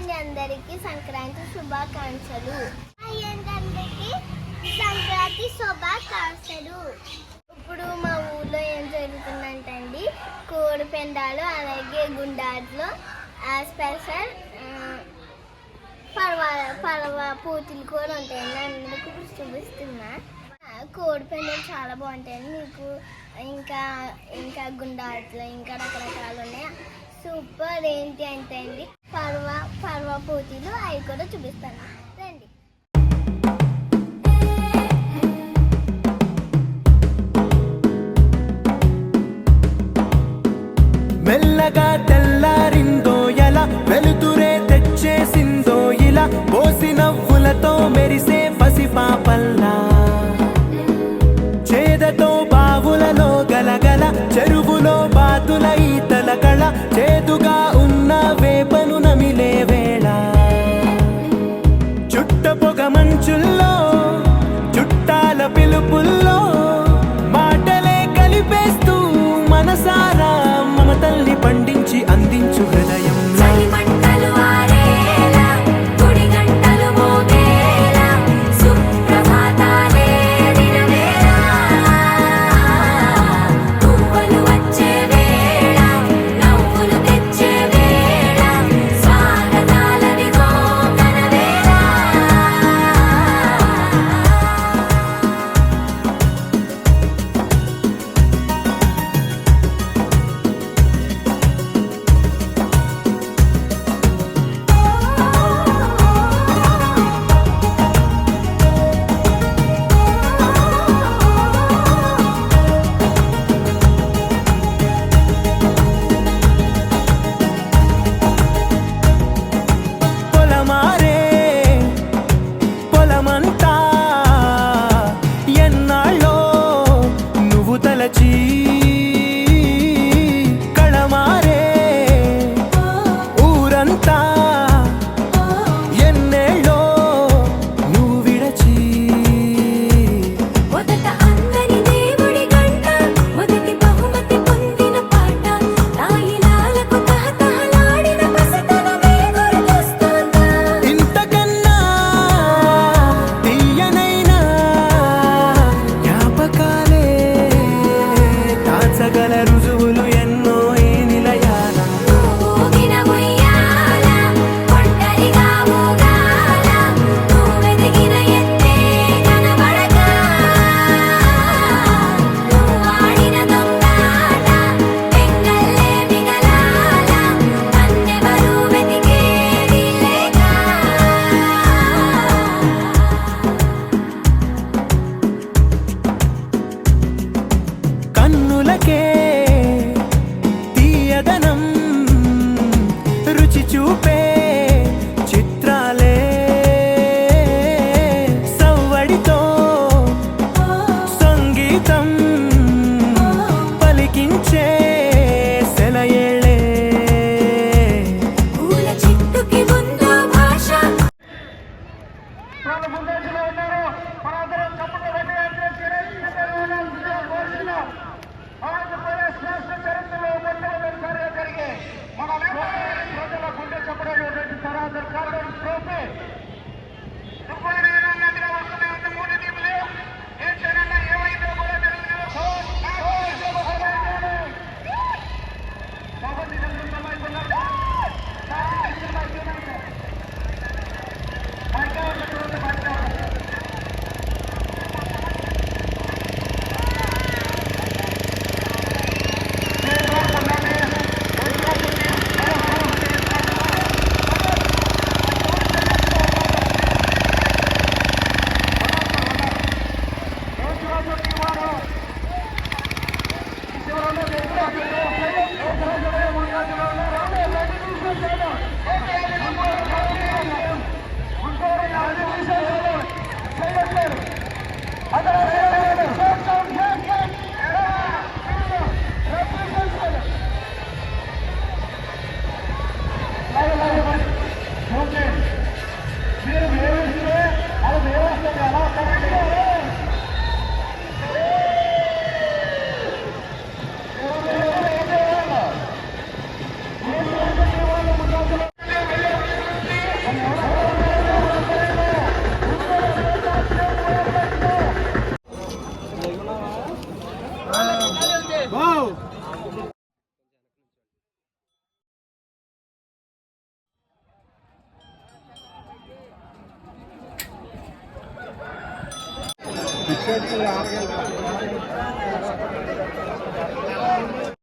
అండి అందరికీ సంక్రాంతి శుభాకాంక్షలు. అందరికీ సంక్రాంతి శుభాకాంక్షలు. ఇప్పుడు మా ఊర్లో ఏం జరుగుతుందంటండి, కోడి పెండాలు అలాగే గుండాట్లో స్పెషల్ పర్వ పూతులు కూడా ఉంటాయండి. అందుకు ఇప్పుడు చూపిస్తున్నా. కోడి పెండాలు చాలా బాగుంటాయండి. మీకు ఇంకా గుండాట్లో ఇంకా రకరకాలు ఉన్నాయి. సూపర్. ఏంటి అంటే అండి పర్వ పూతీలు అవి కూడా చూపిస్తాను రండి. మెల్లగా తెల్లారిందో ఎలా, వెలుతురే తెచ్చేసిందో ఇలా, పోసి నవ్వులతో మెరిసే పసిపాపల్లా, చేదతో బావులలో గలగల, చెరువులో బాతుల ఈతల కళ, చేదుగా ఉన్న వేపను నమిలే వేళ, చుట్ట పొగ మంచుల్లో చుట్టాల పిలుపుల్లో మాటలే కలిపేస్తూ మనసారా మమతల్ని పండించి అందించు హృదయం. కళమారే ఊరంతా ఎన్నేళ్ళో నువ్వు విడచి, మొదట అందని దేవుడి గంట, మొదటి బహుమతి పొందిన పాట, తాయిలాలకు తహతహలాడిన పసితనమే గుర్తొస్తుందా? ఇంతకన్నా తీయనైనా జ్ఞాపకాలే దాచగల రుజువులు ఎన్నో ఈ నిలయాల. ఊగిన ఉయ్యాల, ఒంటరిగా ఊగాల, నువ్వెదిగిన ఎత్తే కనబడక, నువ్వాడిన దొంగాట పెంగల్లే మిగలాల, నన్నెవరూ వెతికేది లేక. కన్నులకే తీయదనం రుచి చూపే చిత్రాలే, సవ్వడితో సంగీతం పలికించే సెలయేళ్ళే, పూల చెట్టుకి ముందు భాష, ఆంధ్రప్రదేశ్ రాష్ట్ర చరిత్రలో మొట్టమొదటిసారిగా జరిగే మన ప్రజల గుండె చెప్పడం సరాసరి కార్బన్ ట్రోఫీ నదిగా వస్తూనే ఉంది. 3 టీములు ఏ క్షణంగా ఏమైందో కూడా తెలియదు. విక్షేపించిన 6 గంటల